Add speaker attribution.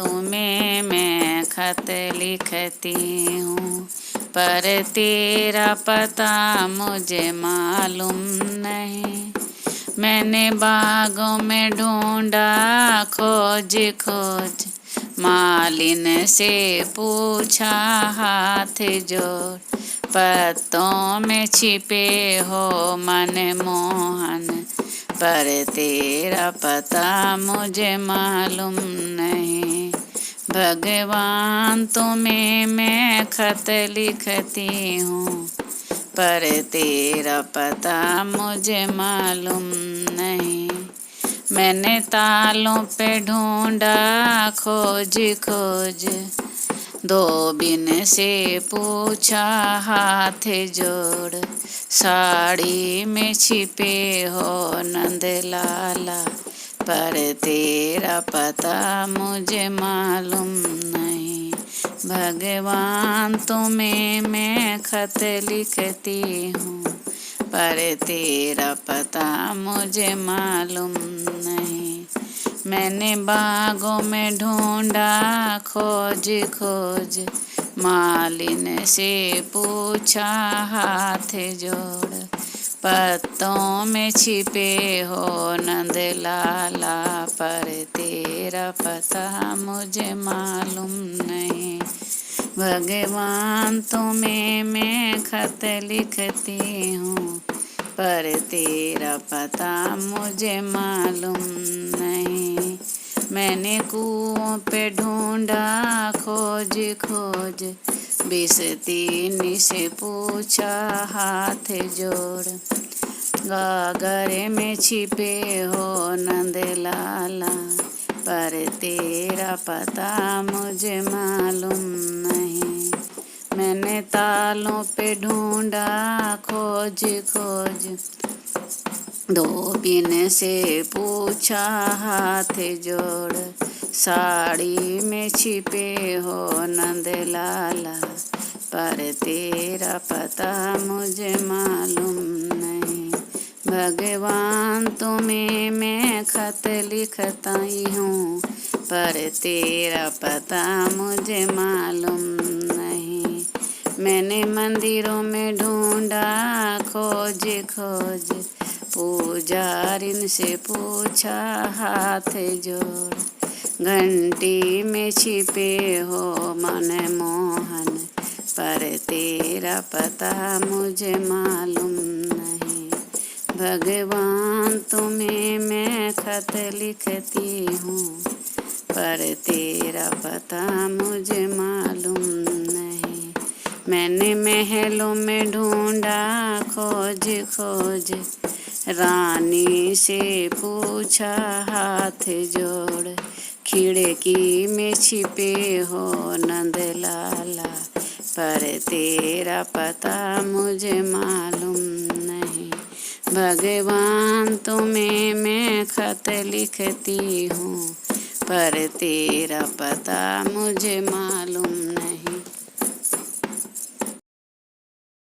Speaker 1: तुम्हें मैं खत लिखती हूँ, पर तेरा पता मुझे मालूम नहीं। मैंने बागों में ढूंढा खोज खोज, मालिन से पूछा हाथ जोड़। पत्तों में छिपे हो मन मोहन, पर तेरा पता मुझे मालूम नहीं। भगवान तुम्हें मैं खत लिखती हूँ, पर तेरा पता मुझे मालूम नहीं। मैंने तालों पे ढूंढा खोज खोज, धोबिन से पूछा हाथ जोड़। साड़ी में छिपे हो नंद लाला, पर तेरा पता मुझे मालूम नहीं। भगवान तुम्हें मैं खत लिखती हूँ, पर तेरा पता मुझे मालूम नहीं। मैंने बागों में ढूंढा खोज खोज, मालिन से पूछा हाथ जोड़। पत्तों में छिपे हो नंद लाला, पर तेरा पता मुझे मालूम नहीं। भगवान तुम्हें मैं खत लिखती हूँ, पर तेरा पता मुझे मालूम नहीं। मैंने कुओं पे ढूंढा खोज खोज, बिस्तीनी से पूछा हाथ जोड़। गागर में छिपे हो नंद लाला, पर तेरा पता मुझे मालूम नहीं। मैंने तालों पे ढूंढा खोज खोज, धोबिन से पूछा हाथ जोड़। साड़ी में छिपे हो नंद लाला, पर तेरा पता मुझे मालूम नहीं। भगवान तुम्हें मैं खत लिखती हूँ, पर तेरा पता मुझे मालूम नहीं। मैंने मंदिरों में ढूंढा खोज खोज, पुजारिन से पूछा हाथ जोड़। घंटी में छिपे हो मन मोहन, पर तेरा पता मुझे मालूम नहीं। भगवान तुम्हें मैं खत लिखती हूँ, पर तेरा पता मुझे मालूम नहीं। मैंने महलों में ढूंढा खोज खोज, रानी से पूछा हाथ जोड़। खिड़की में छिपे हो नंद लाला, पर तेरा पता मुझे मालूम नहीं। भगवान तुम्हें मैं खत लिखती हूँ, पर तेरा पता मुझे मालूम नहीं।